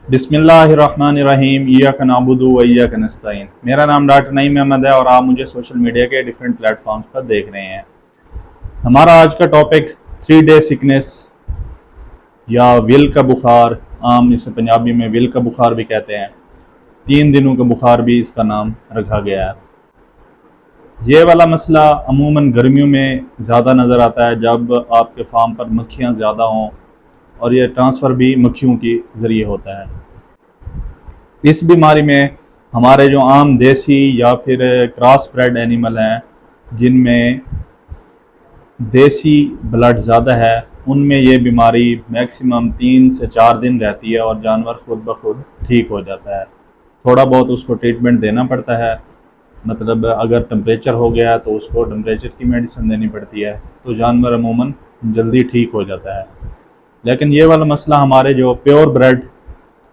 बिस्मिल्लाहिर्रहमानिर्रहीम इय्याक नअबुदु व इय्याक नस्तईन। मेरा नाम डॉक्टर नईम अहमद है और आप मुझे सोशल मीडिया के डिफरेंट प्लेटफॉर्म्स पर देख रहे हैं। हमारा आज का टॉपिक 3 डे सिकनेस या विल का बुखार, आम इसे पंजाबी में विल का बुखार भी कहते हैं। 3 दिनों का बुखार भी इसका नाम रखा गया है। ये वाला मसला अमूमन गर्मियों में ज़्यादा नज़र आता है जब आपके फार्म पर मक्खियाँ ज़्यादा हों, और ये ट्रांसफ़र भी मक्खियों के ज़रिए होता है। इस बीमारी में हमारे जो आम देसी या फिर क्रॉस ब्रेड एनिमल हैं, जिनमें देसी ब्लड ज़्यादा है, उनमें ये बीमारी मैक्सिमम 3 से 4 दिन रहती है और जानवर खुद ब खुद ठीक हो जाता है। थोड़ा बहुत उसको ट्रीटमेंट देना पड़ता है, मतलब अगर टेम्परेचर हो गया तो उसको टेम्परेचर की मेडिसिन देनी पड़ती है, तो जानवर अमूमन जल्दी ठीक हो जाता है। लेकिन ये वाला मसला हमारे जो प्योर ब्रेड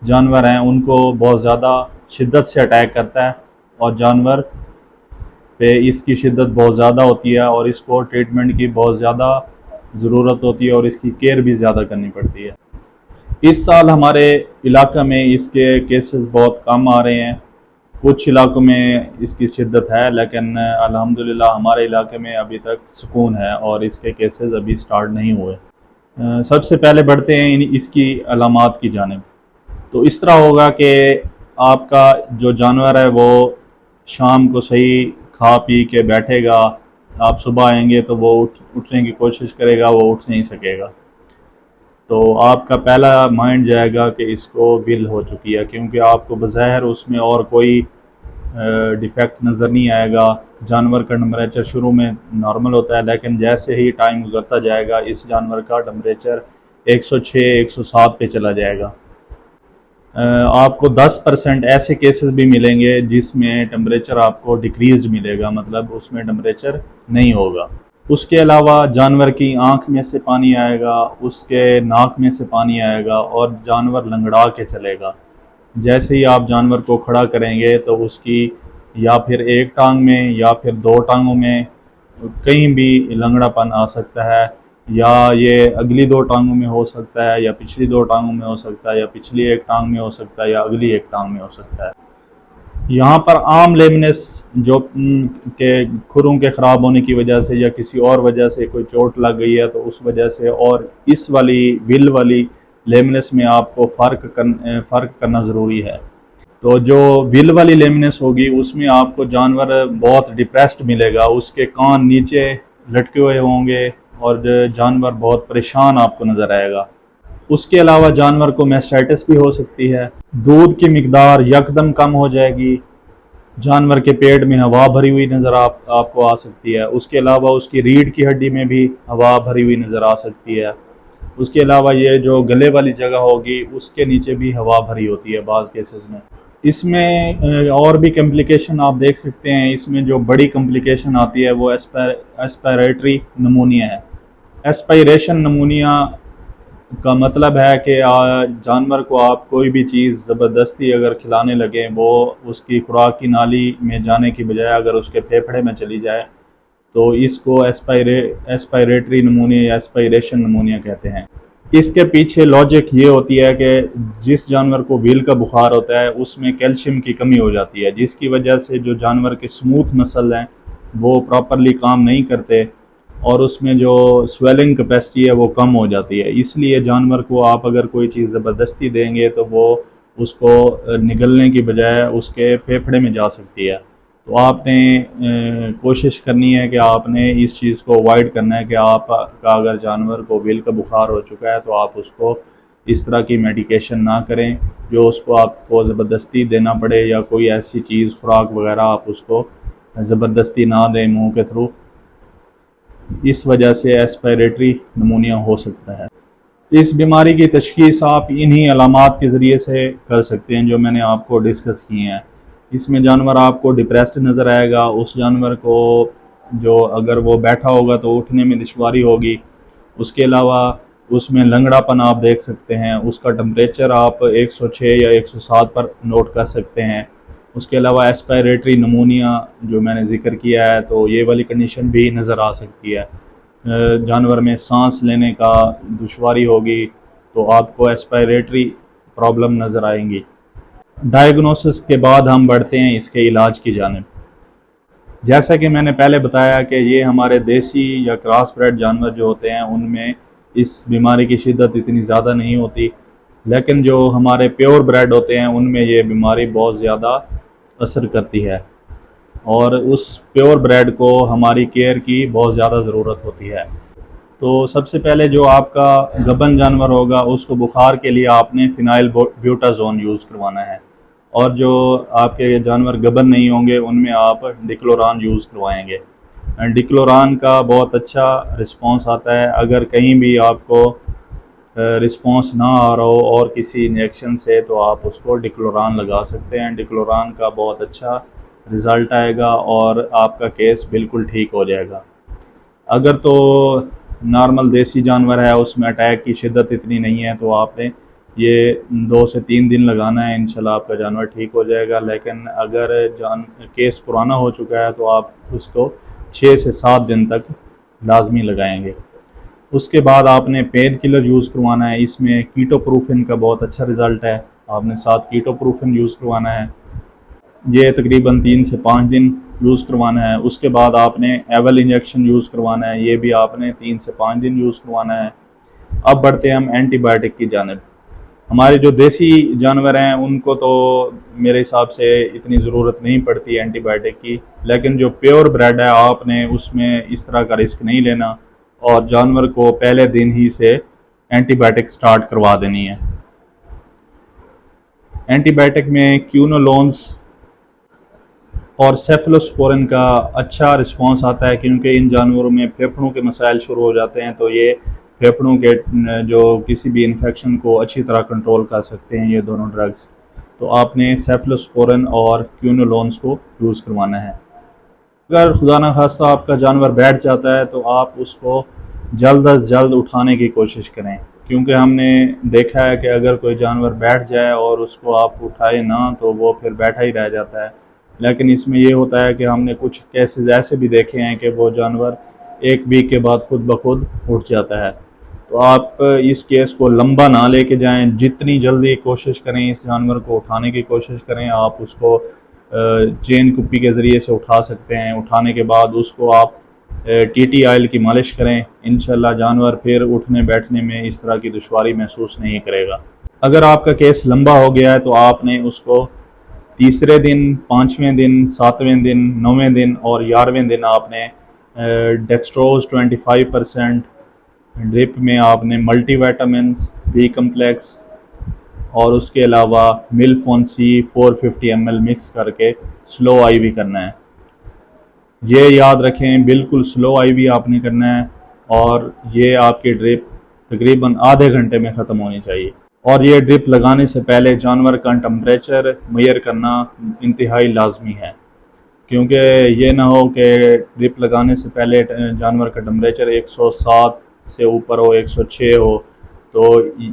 जानवर हैं उनको बहुत ज़्यादा शिद्दत से अटैक करता है, और जानवर पे इसकी शिद्दत बहुत ज़्यादा होती है और इसको ट्रीटमेंट की बहुत ज़्यादा ज़रूरत होती है और इसकी केयर भी ज़्यादा करनी पड़ती है। इस साल हमारे इलाका में इसके केसेस बहुत कम आ रहे हैं। कुछ इलाकों में इसकी शिद्दत है, लेकिन अल्हम्दुलिल्लाह हमारे इलाके में अभी तक सुकून है और इसके केसेस अभी स्टार्ट नहीं हुए। सबसे पहले बढ़ते हैं इसकी अलामात की जानिब। तो इस तरह होगा कि आपका जो जानवर है वो शाम को सही खा पी के बैठेगा, आप सुबह आएंगे तो वो उठने की कोशिश करेगा, वो उठ नहीं सकेगा। तो आपका पहला माइंड जाएगा कि इसको विल हो चुकी है, क्योंकि आपको बज़ाहिर उसमें और कोई डिफेक्ट नज़र नहीं आएगा। जानवर का टेम्परेचर शुरू में नॉर्मल होता है, लेकिन जैसे ही टाइम गुजरता जाएगा इस जानवर का टेम्परेचर 106 107 पे चला जाएगा। आपको 10% ऐसे केसेस भी मिलेंगे जिसमें टेम्परेचर आपको डिक्रीज मिलेगा, मतलब उसमें टेम्परेचर नहीं होगा। उसके अलावा जानवर की आंख में से पानी आएगा, उसके नाक में से पानी आएगा और जानवर लंगड़ा के चलेगा। जैसे ही आप जानवर को खड़ा करेंगे तो उसकी या फिर एक टांग में या फिर दो टांगों में कहीं भी लंगड़ापन आ सकता है, या ये अगली दो टांगों में हो सकता है, या पिछली दो टांगों में हो सकता है, या पिछली एक टांग में हो सकता है, या अगली एक टांग में हो सकता है। यहाँ पर आम लेमनेस जो के खुरों के ख़राब होने की वजह से या किसी और वजह से कोई चोट लग गई है तो उस वजह से, और इस वाली विल वाली लेमनेस में आपको फ़र्क करना ज़रूरी है। तो जो विल वाली लेमनेस होगी उसमें आपको जानवर बहुत डिप्रेस्ड मिलेगा, उसके कान नीचे लटके हुए होंगे और जानवर बहुत परेशान आपको नज़र आएगा। उसके अलावा जानवर को मैस्टाइटिस भी हो सकती है, दूध की मिकदार यकदम कम हो जाएगी, जानवर के पेट में हवा भरी हुई नज़र आपको आ सकती है। उसके अलावा उसकी रीढ़ की हड्डी में भी हवा भरी हुई नज़र आ सकती है। उसके अलावा ये जो गले वाली जगह होगी उसके नीचे भी हवा भरी होती है बाज़ केसेस में। इसमें और भी कम्प्लिकेशन आप देख सकते हैं। इसमें जो बड़ी कम्प्लिकेशन आती है वो एस्पायरेटरी नमूनिया है। एस्पायरेशन नमूनिया का मतलब है कि जानवर को आप कोई भी चीज़ ज़बरदस्ती अगर खिलाने लगे, वो उसकी खुराक की नाली में जाने की बजाय अगर उसके फेफड़े में चली जाए, तो इसको एस्पायरेटरी नमूनिया या एस्पायरेशन नमूनिया कहते हैं। इसके पीछे लॉजिक ये होती है कि जिस जानवर को व्हील का बुखार होता है उसमें कैल्शियम की कमी हो जाती है, जिसकी वजह से जो जानवर के स्मूथ मसल हैं वो प्रॉपरली काम नहीं करते और उसमें जो स्वेलिंग कैपेसिटी है वो कम हो जाती है। इसलिए जानवर को आप अगर कोई चीज़ ज़बरदस्ती देंगे तो वो उसको निगलने की बजाय उसके फेफड़े में जा सकती है। तो आपने कोशिश करनी है कि आपने इस चीज़ को अवॉइड करना है कि आपका अगर जानवर को व्हील का बुखार हो चुका है तो आप उसको इस तरह की मेडिकेशन ना करें जो उसको आपको ज़बरदस्ती देना पड़े, या कोई ऐसी चीज़ खुराक वगैरह आप उसको ज़बरदस्ती ना दें मुंह के थ्रू। इस वजह से एस्पायरेटरी नमूनिया हो सकता है। इस बीमारी की तशख़ीस आप इन्हीं अलामात के ज़रिए से कर सकते हैं जो मैंने आपको डिस्कस किए हैं। इसमें जानवर आपको डिप्रेस्ड नज़र आएगा, उस जानवर को जो अगर वो बैठा होगा तो उठने में दुश्वारी होगी। उसके अलावा उसमें लंगड़ापन आप देख सकते हैं, उसका टेम्परेचर आप 106 या 107 पर नोट कर सकते हैं। उसके अलावा एस्पायरेटरी नमूनिया जो मैंने ज़िक्र किया है, तो ये वाली कंडीशन भी नज़र आ सकती है। जानवर में सांस लेने का दुश्वारी होगी, तो आपको एस्पायरेटरी प्रॉब्लम नज़र आएंगी। डायग्नोसिस के बाद हम बढ़ते हैं इसके इलाज की जानिब। जैसा कि मैंने पहले बताया कि ये हमारे देसी या क्रॉस ब्रेड जानवर जो होते हैं उनमें इस बीमारी की शिद्दत इतनी ज़्यादा नहीं होती, लेकिन जो हमारे प्योर ब्रेड होते हैं उनमें ये बीमारी बहुत ज़्यादा असर करती है और उस प्योर ब्रेड को हमारी केयर की बहुत ज़्यादा ज़रूरत होती है। तो सबसे पहले जो आपका गबन जानवर होगा उसको बुखार के लिए आपने फिनाइल ब्यूटाजोन यूज़ करवाना है, और जो आपके जानवर गबन नहीं होंगे उनमें आप डिक्लोरान यूज़ करवाएंगे। एंड डिक्लोरान का बहुत अच्छा रिस्पांस आता है। अगर कहीं भी आपको रिस्पांस ना आ रहा हो और किसी इंजेक्शन से, तो आप उसको डिक्लोरान लगा सकते हैं। डिक्लोरान का बहुत अच्छा रिज़ल्ट आएगा और आपका केस बिल्कुल ठीक हो जाएगा। अगर तो नॉर्मल देसी जानवर है उसमें अटैक की शिद्दत इतनी नहीं है तो आपने ये 2 से 3 दिन लगाना है, इंशाल्लाह आपका जानवर ठीक हो जाएगा। लेकिन अगर केस पुराना हो चुका है तो आप उसको 6 से 7 दिन तक लाजमी लगाएंगे। उसके बाद आपने पेन किलर यूज़ करवाना है। इसमें कीटोप्रूफिन का बहुत अच्छा रिज़ल्ट है, आपने 7 कीटोप्रूफिन यूज़ करवाना है। ये तकरीबन 3 से 5 दिन यूज़ करवाना है। उसके बाद आपने एवल इंजेक्शन यूज़ करवाना है, ये भी आपने 3 से 5 दिन यूज़ करवाना है। अब बढ़ते हैं हम एंटीबायोटिक की जानिब। हमारे जो देसी जानवर हैं उनको तो मेरे हिसाब से इतनी ज़रूरत नहीं पड़ती एंटीबायोटिक की, लेकिन जो प्योर ब्रेड है आपने उसमें इस तरह का रिस्क नहीं लेना और जानवर को पहले दिन ही से एंटीबायोटिक स्टार्ट करवा देनी है। एंटीबायोटिक में क्यूनोलोन्स और सेफलोस्पोरिन का अच्छा रिस्पांस आता है, क्योंकि इन जानवरों में फेफड़ों के मसाइल शुरू हो जाते हैं, तो ये फेफड़ों के जो किसी भी इन्फेक्शन को अच्छी तरह कंट्रोल कर सकते हैं ये दोनों ड्रग्स। तो आपने सेफलोस्पोरिन और क्यूनोलोन्स को यूज़ करवाना है। अगर खुदा न खास्ता आपका जानवर बैठ जाता है तो आप उसको जल्द अज जल्द उठाने की कोशिश करें, क्योंकि हमने देखा है कि अगर कोई जानवर बैठ जाए और उसको आप उठाए ना तो वो फिर बैठा ही रह जाता है। लेकिन इसमें ये होता है कि हमने कुछ केसेस ऐसे भी देखे हैं कि वो जानवर 1 वीक के बाद खुद ब खुद उठ जाता है। तो आप इस केस को लंबा ना लेके जाएं, जितनी जल्दी कोशिश करें इस जानवर को उठाने की कोशिश करें। आप उसको चेन कुप्पी के ज़रिए से उठा सकते हैं। उठाने के बाद उसको आप टीटी ऑयल की मालिश करें, इंशाल्लाह जानवर फिर उठने बैठने में इस तरह की दुश्वारी महसूस नहीं करेगा। अगर आपका केस लंबा हो गया है तो आपने उसको 3रे दिन, 5वें दिन, 7वें दिन, 9वें दिन और 11वें दिन आपने डेक्सट्रोज 25% ड्रिप में आपने मल्टीविटामिन बी कम्प्लेक्स और उसके अलावा मिल्फोनसी 450 ml मिक्स करके स्लो आईवी करना है। ये याद रखें, बिल्कुल स्लो आईवी आपने करना है और ये आपकी ड्रिप तकरीबन आधे घंटे में ख़त्म होनी चाहिए। और ये ड्रिप लगाने से पहले जानवर का टेम्परेचर मेजर करना इंतहाई लाजमी है, क्योंकि ये ना हो कि ड्रिप लगाने से पहले जानवर का टेम्परेचर 107 से ऊपर हो, 106 हो, तो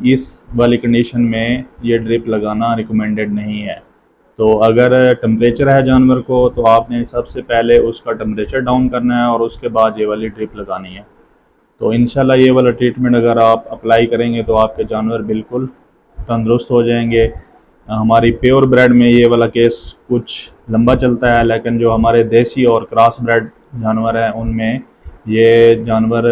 इस वाली कंडीशन में ये ड्रिप लगाना रिकमेंडेड नहीं है। तो अगर टेम्परेचर है जानवर को तो आपने सबसे पहले उसका टेम्परेचर डाउन करना है और उसके बाद ये वाली ड्रिप लगानी है। तो इंशाल्लाह ये वाला ट्रीटमेंट अगर आप अप्लाई करेंगे तो आपके जानवर बिल्कुल तंदुरुस्त हो जाएंगे। हमारी प्योर ब्रेड में ये वाला केस कुछ लंबा चलता है, लेकिन जो हमारे देसी और क्रॉस ब्रेड जानवर हैं उनमें ये जानवर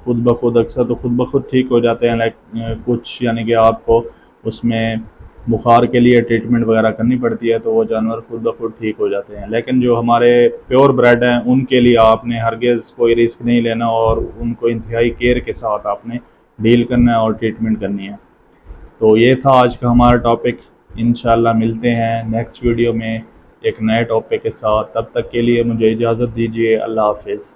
खुद ब खुद अक्सर तो खुद ब खुद ठीक हो जाते हैं, लेकिन कुछ यानी कि आपको उसमें बुखार के लिए ट्रीटमेंट वगैरह करनी पड़ती है, तो वो जानवर खुद ब खुद ठीक हो जाते हैं। लेकिन जो हमारे प्योर ब्रेड हैं उनके लिए आपने हरगिज़ कोई रिस्क नहीं लेना और उनको इंतहाई केयर के साथ आपने डील करना है और ट्रीटमेंट करनी है। तो ये था आज का हमारा टॉपिक। इंशाल्लाह मिलते हैं नेक्स्ट वीडियो में एक नए टॉपिक के साथ। तब तक के लिए मुझे इजाज़त दीजिए। अल्लाह हाफिज़।